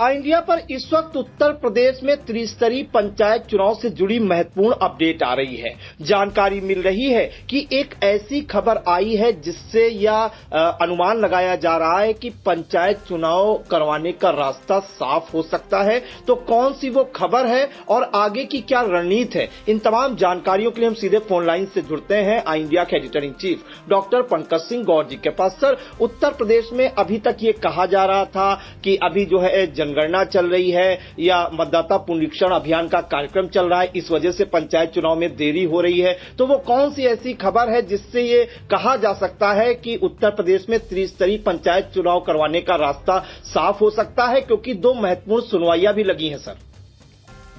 India पर इस वक्त उत्तर प्रदेश में त्रिस्तरीय पंचायत चुनाव से जुड़ी महत्वपूर्ण अपडेट आ रही है। जानकारी मिल रही है कि एक ऐसी खबर आई है जिससे यह अनुमान लगाया जा रहा है कि पंचायत चुनाव करवाने का रास्ता साफ हो सकता है। तो कौन सी वो खबर है और आगे की क्या रणनीति है, इन तमाम जानकारियों के लिए हम सीधे फोन लाइन से जुड़ते हैं इंडिया के editor in chief doctor Pankaj Singh Gaur ji के पास। सर, उत्तर प्रदेश में अभी तक ये कहा जा रहा था कि अभी जो है जनगणना चल रही है या मतदाता पुनरीक्षण अभियान का कार्यक्रम चल रहा है, इस वजह से पंचायत चुनाव में देरी हो रही है। तो वो कौन सी ऐसी खबर है जिससे ये कहा जा सकता है कि उत्तर प्रदेश में त्रिस्तरीय पंचायत चुनाव करवाने का रास्ता साफ हो सकता है, क्योंकि दो महत्वपूर्ण सुनवाइयां भी लगी हैं सर।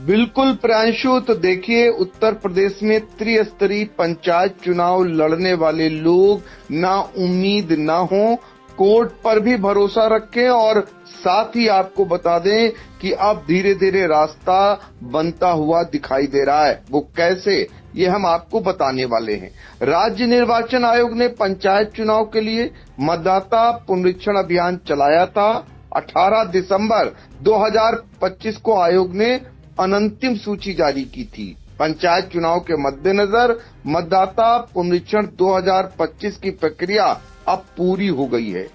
बिल्कुल प्रांशु, तो देखिए, उत्तर प्रदेश में त्रिस्तरीय पंचायत चुनाव लड़ने वाले लोग ना उम्मीद ना हो, कोर्ट पर भी भरोसा रखें और साथ ही आपको बता दें कि अब धीरे धीरे रास्ता बनता हुआ दिखाई दे रहा है। वो कैसे, ये हम आपको बताने वाले हैं। राज्य निर्वाचन आयोग ने पंचायत चुनाव के लिए मतदाता पुनरीक्षण अभियान चलाया था। 18 दिसंबर 2025 को आयोग ने अनंतिम सूची जारी की थी। पंचायत चुनाव के मद्देनजर मतदाता पुनरीक्षण 2025 की प्रक्रिया अब पूरी हो गई है।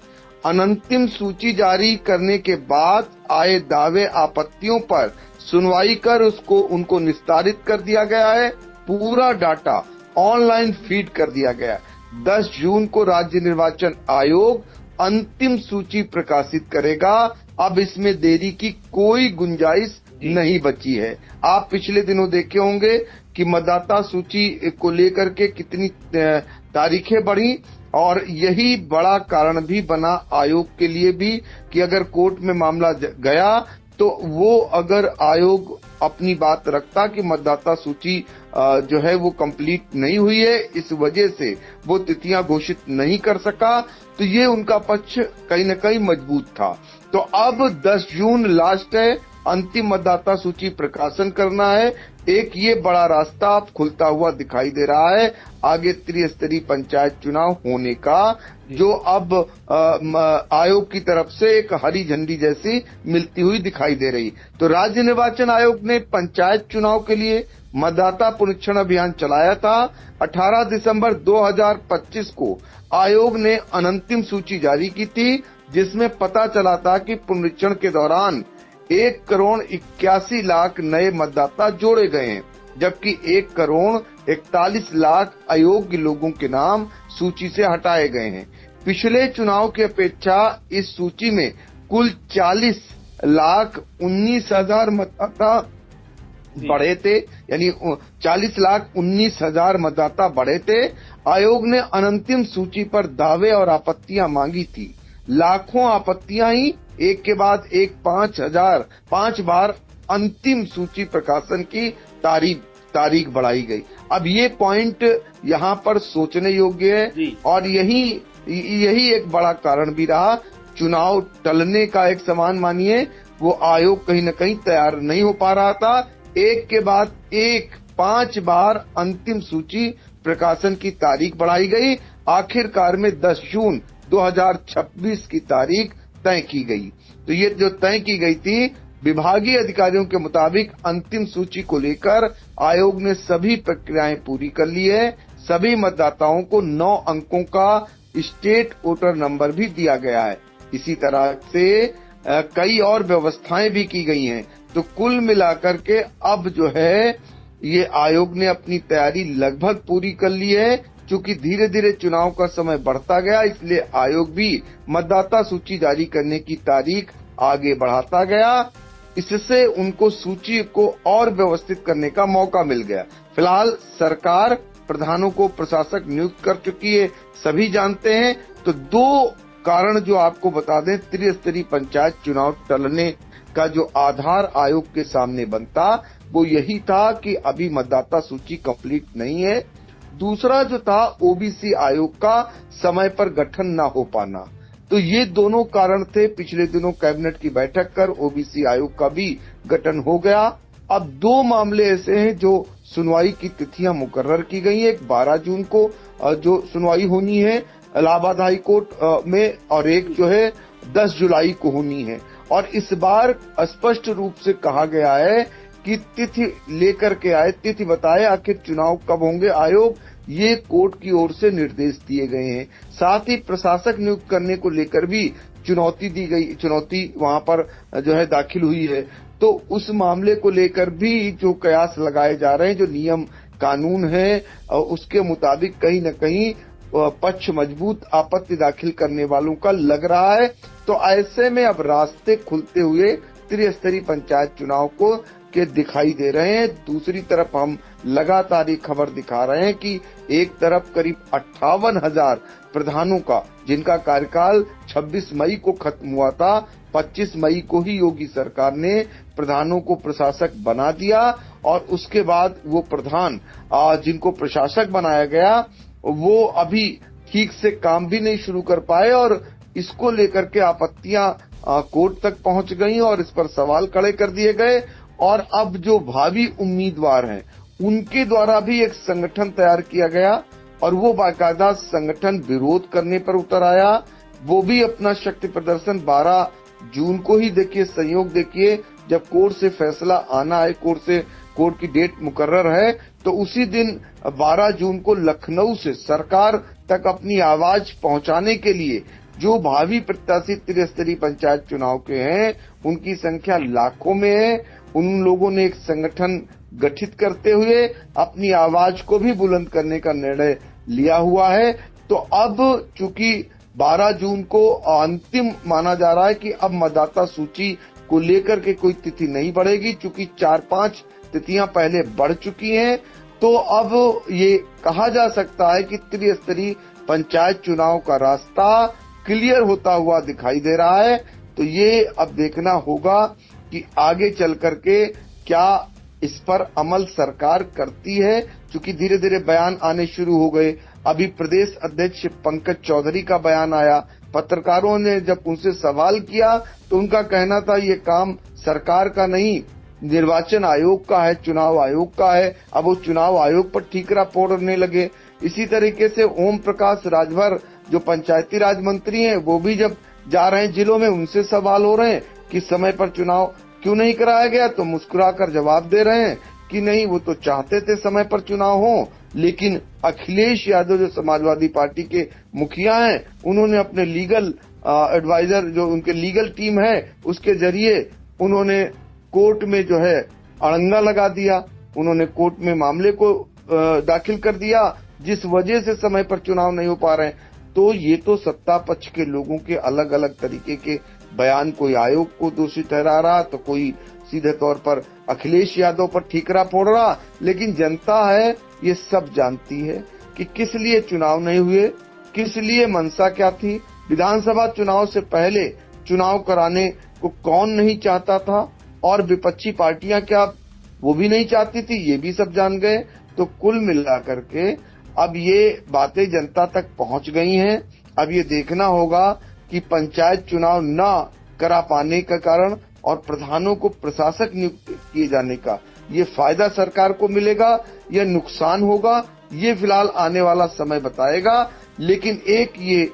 अनंतिम सूची जारी करने के बाद आए दावे आपत्तियों पर सुनवाई कर उनको निस्तारित कर दिया गया है। पूरा डाटा ऑनलाइन फीड कर दिया गया। 10 जून को राज्य निर्वाचन आयोग अंतिम सूची प्रकाशित करेगा। अब इसमें देरी की कोई गुंजाइश नहीं बची है। आप पिछले दिनों देखे होंगे कि मतदाता सूची को लेकर के कितनी तारीखें बढ़ी, और यही बड़ा कारण भी बना आयोग के लिए भी कि अगर कोर्ट में मामला गया तो वो अगर आयोग अपनी बात रखता कि मतदाता सूची जो है वो कंप्लीट नहीं हुई है, इस वजह से वो तिथियां घोषित नहीं कर सका, तो ये उनका पक्ष कहीं न कहीं मजबूत था। तो अब 10 जून लास्ट है, अंतिम मतदाता सूची प्रकाशन करना है। एक ये बड़ा रास्ता अब खुलता हुआ दिखाई दे रहा है आगे त्रिस्तरीय पंचायत चुनाव होने का, जो अब आयोग की तरफ से एक हरी झंडी जैसी मिलती हुई दिखाई दे रही। तो राज्य निर्वाचन आयोग ने पंचायत चुनाव के लिए मतदाता पुनरीक्षण अभियान चलाया था। 18 दिसंबर 2025 को आयोग ने अनंतिम सूची जारी की थी, जिसमें पता चला था कि पुनरीक्षण के दौरान 1 करोड़ 81 लाख नए मतदाता जोड़े गए हैं, जबकि 1 करोड़ 41 लाख अयोग्य लोगों के नाम सूची से हटाए गए हैं। पिछले चुनाव की अपेक्षा इस सूची में कुल 40 लाख 19 हजार मतदाता बढ़े थे, यानी 40 लाख 19 हजार मतदाता बढ़े थे। आयोग ने अनंतिम सूची पर दावे और आपत्तियां मांगी थी। लाखों आपत्तियां ही एक के बाद एक 5 बार अंतिम सूची प्रकाशन की तारीख बढ़ाई गई। अब ये पॉइंट यहाँ पर सोचने योग्य है, और यही एक बड़ा कारण भी रहा चुनाव टलने का। एक समान मानिए, वो आयोग कहीं न कहीं तैयार नहीं हो पा रहा था। एक के बाद एक 5 बार अंतिम सूची प्रकाशन की तारीख बढ़ाई गई। आखिरकार में 10 जून 2026 की तारीख तय की गई। तो ये जो तय की गई थी, विभागीय अधिकारियों के मुताबिक अंतिम सूची को लेकर आयोग ने सभी प्रक्रियाएं पूरी कर ली है। सभी मतदाताओं को 9 अंकों का स्टेट वोटर नंबर भी दिया गया है। इसी तरह से कई और व्यवस्थाएं भी की गई हैं। तो कुल मिलाकर के अब जो है ये आयोग ने अपनी तैयारी लगभग पूरी कर ली है। चूंकि धीरे धीरे चुनाव का समय बढ़ता गया, इसलिए आयोग भी मतदाता सूची जारी करने की तारीख आगे बढ़ाता गया। इससे उनको सूची को और व्यवस्थित करने का मौका मिल गया। फिलहाल सरकार प्रधानों को प्रशासक नियुक्त कर चुकी है, सभी जानते हैं। तो 2 कारण जो आपको बता दें, त्रिस्तरीय पंचायत चुनाव टलने का जो आधार आयोग के सामने बनता, वो यही था कि अभी मतदाता सूची कंप्लीट नहीं है। दूसरा जो था, ओबीसी आयोग का समय पर गठन न हो पाना। तो ये दोनों कारण थे। पिछले दिनों कैबिनेट की बैठक कर ओबीसी आयोग का भी गठन हो गया। अब 2 मामले ऐसे हैं जो सुनवाई की तिथियां मुकर्रर की गई है। एक 12 जून को जो सुनवाई होनी है इलाहाबाद हाई कोर्ट में, और एक जो है 10 जुलाई को होनी है। और इस बार स्पष्ट रूप से कहा गया है कि तिथि लेकर के आए, तिथि बताए आखिर चुनाव कब होंगे। आयोग ये कोर्ट की ओर से निर्देश दिए गए हैं। साथ ही प्रशासक नियुक्त करने को लेकर भी चुनौती वहां पर जो है दाखिल हुई है। तो उस मामले को लेकर भी जो कयास लगाए जा रहे हैं, जो नियम कानून है उसके मुताबिक कहीं न कहीं पक्ष मजबूत आपत्ति दाखिल करने वालों का लग रहा है। तो ऐसे में अब रास्ते खुलते हुए त्रिस्तरीय पंचायत चुनाव को के दिखाई दे रहे हैं। दूसरी तरफ हम लगातार ये खबर दिखा रहे हैं कि एक तरफ करीब 58,000 प्रधानों का, जिनका कार्यकाल 26 मई को खत्म हुआ था, 25 मई को ही योगी सरकार ने प्रधानों को प्रशासक बना दिया और उसके बाद वो प्रधान जिनको प्रशासक बनाया गया वो अभी ठीक से काम भी नहीं शुरू कर पाए और इसको लेकर के आपत्तियां कोर्ट तक पहुंच गई और इस पर सवाल खड़े कर दिए गए। और अब जो भावी उम्मीदवार हैं उनके द्वारा भी एक संगठन तैयार किया गया और वो बाकायदा संगठन विरोध करने पर उतर आया। वो भी अपना शक्ति प्रदर्शन 12 जून को ही देखिए, संयोग देखिए, जब कोर्ट से फैसला आना है, कोर्ट की डेट मुकर्रर है, तो उसी दिन 12 जून को लखनऊ से सरकार तक अपनी आवाज पहुंचाने के लिए जो भावी प्रत्याशी त्रिस्तरीय पंचायत चुनाव के हैं उनकी संख्या लाखों में है। उन लोगों ने एक संगठन गठित करते हुए अपनी आवाज को भी बुलंद करने का निर्णय लिया हुआ है। तो अब चूंकि 12 जून को अंतिम माना जा रहा है कि अब मतदाता सूची को लेकर के कोई तिथि नहीं बढ़ेगी, चूंकि 4-5 तिथियां पहले बढ़ चुकी हैं। तो अब ये कहा जा सकता है कि त्रिस्तरीय पंचायत चुनाव का रास्ता क्लियर होता हुआ दिखाई दे रहा है। तो ये अब देखना होगा कि आगे चल करके क्या इस पर अमल सरकार करती है, क्योंकि धीरे धीरे बयान आने शुरू हो गए। अभी प्रदेश अध्यक्ष पंकज चौधरी का बयान आया। पत्रकारों ने जब उनसे सवाल किया तो उनका कहना था ये काम सरकार का नहीं, निर्वाचन आयोग का है, चुनाव आयोग का है। अब वो चुनाव आयोग पर ठीकरा फोड़ने लगे। इसी तरीके से ओम प्रकाश राजभर जो पंचायती राज मंत्री हैं वो भी जब जा रहे हैं जिलों में, उनसे सवाल हो रहे हैं कि समय पर चुनाव क्यों नहीं कराया गया, तो मुस्कुराकर जवाब दे रहे हैं कि नहीं, वो तो चाहते थे समय पर चुनाव हो, लेकिन अखिलेश यादव जो समाजवादी पार्टी के मुखिया हैं उन्होंने अपने लीगल एडवाइजर, जो उनके लीगल टीम है, उसके जरिए उन्होंने कोर्ट में जो है अड़ंगा लगा दिया। उन्होंने कोर्ट में मामले को दाखिल कर दिया जिस वजह से समय पर चुनाव नहीं हो पा रहे हैं। तो ये तो सत्ता पक्ष के लोगों के अलग अलग तरीके के बयान, कोई आयोग को दोषी ठहरा रहा तो कोई सीधे तौर पर अखिलेश यादव पर ठीकरा फोड़ रहा। लेकिन जनता है ये सब जानती है कि किस लिए चुनाव नहीं हुए, किस लिए मंशा क्या थी। विधानसभा चुनाव से पहले चुनाव कराने को कौन नहीं चाहता था और विपक्षी पार्टियां क्या वो भी नहीं चाहती थी, ये भी सब जान गए। तो कुल मिलाकर के अब ये बातें जनता तक पहुंच गई हैं। अब ये देखना होगा कि पंचायत चुनाव न करा पाने का कारण और प्रधानों को प्रशासक नियुक्त किए जाने का ये फायदा सरकार को मिलेगा या नुकसान होगा, ये फिलहाल आने वाला समय बताएगा। लेकिन एक ये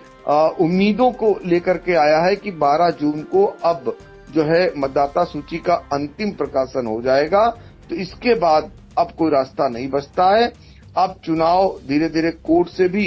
उम्मीदों को लेकर के आया है कि 12 जून को अब जो है मतदाता सूची का अंतिम प्रकाशन हो जाएगा। तो इसके बाद अब कोई रास्ता नहीं बचता है। अब चुनाव धीरे धीरे कोर्ट से भी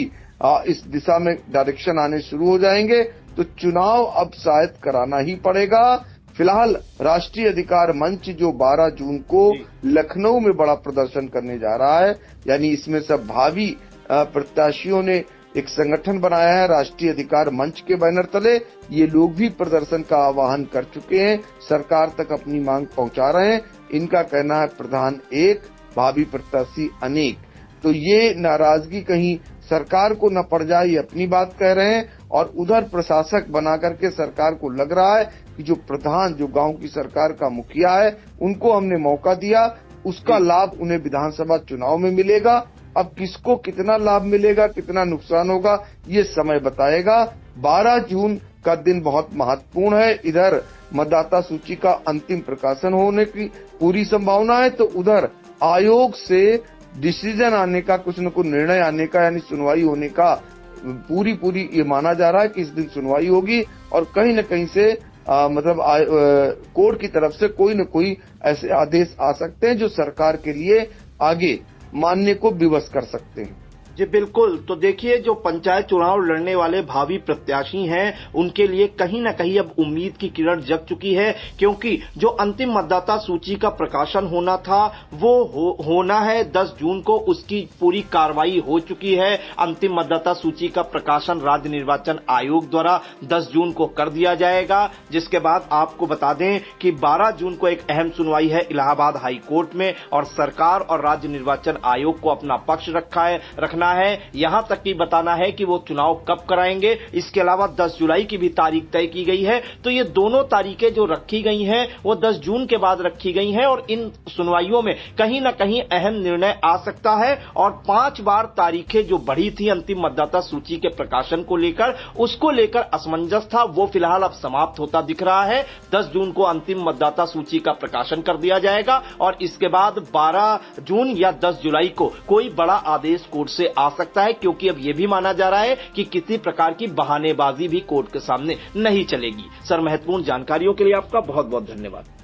इस दिशा में डायरेक्शन आने शुरू हो जाएंगे। तो चुनाव अब शायद कराना ही पड़ेगा। फिलहाल राष्ट्रीय अधिकार मंच जो 12 जून को लखनऊ में बड़ा प्रदर्शन करने जा रहा है, यानी इसमें सब भावी प्रत्याशियों ने एक संगठन बनाया है राष्ट्रीय अधिकार मंच के बैनर तले। ये लोग भी प्रदर्शन का आह्वान कर चुके हैं, सरकार तक अपनी मांग पहुंचा रहे हैं। इनका कहना है प्रधान एक, भावी प्रत्याशी अनेक। तो ये नाराजगी कहीं सरकार को न पड़ जाए, ये अपनी बात कह रहे हैं। और उधर प्रशासक बना करके सरकार को लग रहा है कि जो प्रधान, जो गांव की सरकार का मुखिया है, उनको हमने मौका दिया, उसका लाभ उन्हें विधानसभा चुनाव में मिलेगा। अब किसको कितना लाभ मिलेगा, कितना नुकसान होगा, ये समय बताएगा। 12 जून का दिन बहुत महत्वपूर्ण है। इधर मतदाता सूची का अंतिम प्रकाशन होने की पूरी संभावना है, तो उधर आयोग से डिसीजन आने का, कुछ न कुछ निर्णय आने का, यानी सुनवाई होने का पूरी ये माना जा रहा है कि इस दिन सुनवाई होगी। और कहीं न कहीं से कोर्ट की तरफ से कोई न कोई ऐसे आदेश आ सकते हैं जो सरकार के लिए आगे मानने को विवश कर सकते हैं। जी बिल्कुल। तो देखिए, जो पंचायत चुनाव लड़ने वाले भावी प्रत्याशी हैं, उनके लिए कहीं ना कहीं अब उम्मीद की किरण जग चुकी है, क्योंकि जो अंतिम मतदाता सूची का प्रकाशन होना था वो होना है 10 जून को। उसकी पूरी कार्रवाई हो चुकी है। अंतिम मतदाता सूची का प्रकाशन राज्य निर्वाचन आयोग द्वारा 10 जून को कर दिया जाएगा, जिसके बाद आपको बता दें कि 12 जून को एक अहम सुनवाई है इलाहाबाद हाई कोर्ट में, और सरकार और राज्य निर्वाचन आयोग को अपना पक्ष रखना है। यहां तक कि बताना है कि वो चुनाव कब कराएंगे। इसके अलावा 10 जुलाई की भी तारीख तय की गई है। तो ये दोनों तारीखें जो रखी गई हैं वो 10 जून के बाद रखी गई हैं, और इन सुनवाइयों में कहीं ना कहीं अहम निर्णय आ सकता है। और 5 बार तारीखें जो बढ़ी थी अंतिम मतदाता सूची के प्रकाशन को लेकर, उसको लेकर असमंजस था, वो फिलहाल अब समाप्त होता दिख रहा है। 10 जून को अंतिम मतदाता सूची का प्रकाशन कर दिया जाएगा, और इसके बाद 12 जून या 10 जुलाई को कोई बड़ा आदेश कोर्ट से आ सकता है, क्योंकि अब यह भी माना जा रहा है कि किसी प्रकार की बहानेबाजी भी कोर्ट के सामने नहीं चलेगी। सर, महत्वपूर्ण जानकारियों के लिए आपका बहुत बहुत धन्यवाद।